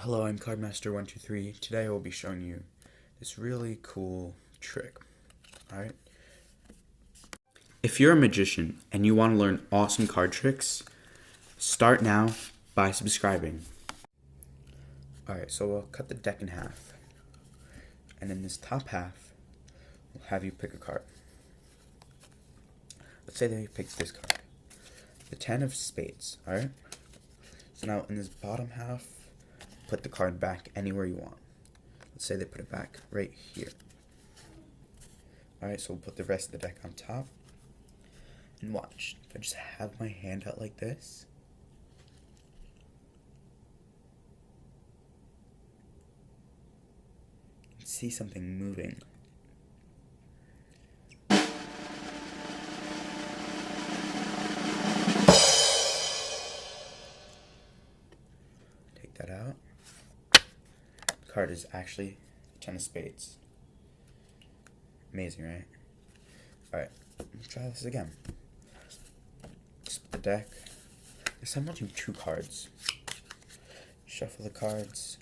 Hello, I'm Master123. Today I will be showing you this really cool trick. Alright? If you're a magician and you want to learn awesome card tricks, start now by subscribing. Alright, so we'll cut the deck in half. And in this top half, we'll have you pick a card. Let's say that you pick this card. The 10 of spades, alright? So now in this bottom half, put the card back anywhere you want. Let's say they put it back right here. Alright, so we'll put the rest of the deck on top. And watch. If I just have my hand out like this, you see something moving. Take that out. The card is actually 10 of spades. Amazing, right? Alright, let's try this again. Just put the deck. This time I'll do 2 cards. Shuffle the cards.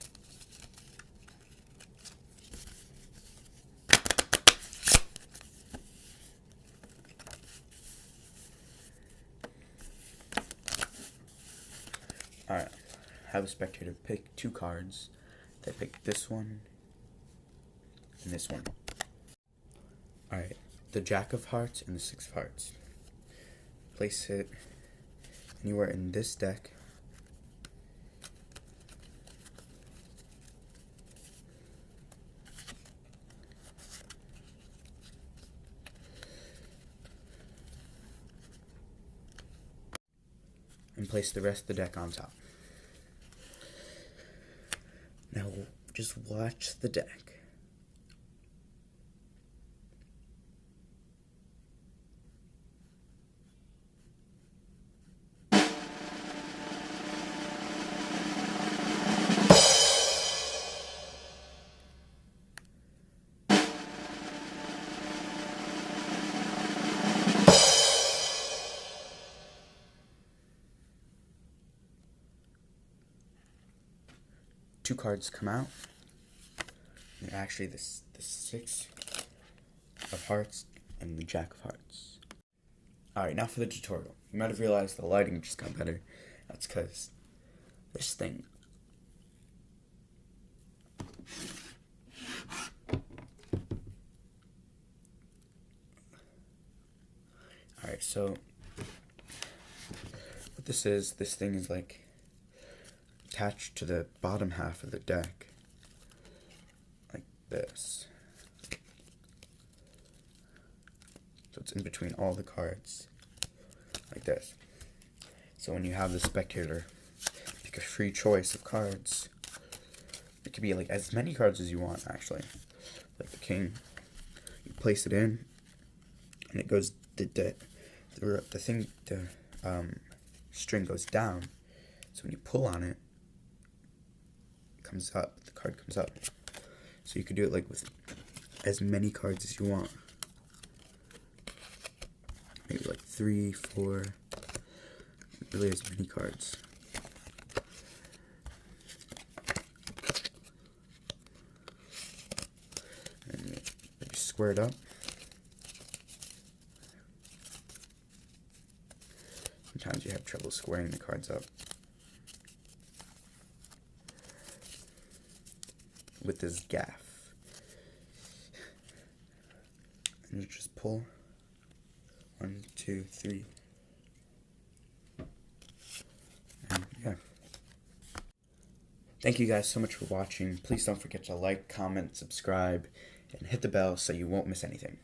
Alright, have a spectator pick 2 cards. They pick this one and this one. Alright, the Jack of Hearts and the 6 of Hearts. Place it anywhere in this deck. And place the rest of the deck on top. Now just watch the deck. Two cards come out. They're actually the 6 of Hearts and the Jack of Hearts. Alright, now for the tutorial. You might have realized the lighting just got better. That's because this thing. Alright, so what this thing is like attached to the bottom half of the deck, like this. So it's in between all the cards, like this. So when you have the spectator pick a free choice of cards, it could be like as many cards as you want, actually. Like the king, you place it in, and it goes the string goes down. So when you pull on it, comes up, the card comes up. So you could do it like with as many cards as you want. Maybe like 3, 4, really as many cards. And you square it up. Sometimes you have trouble squaring the cards up. With this gaff. And you just pull 1, 2, 3. And yeah. Thank you guys so much for watching. Please don't forget to like, comment, subscribe, and hit the bell so you won't miss anything.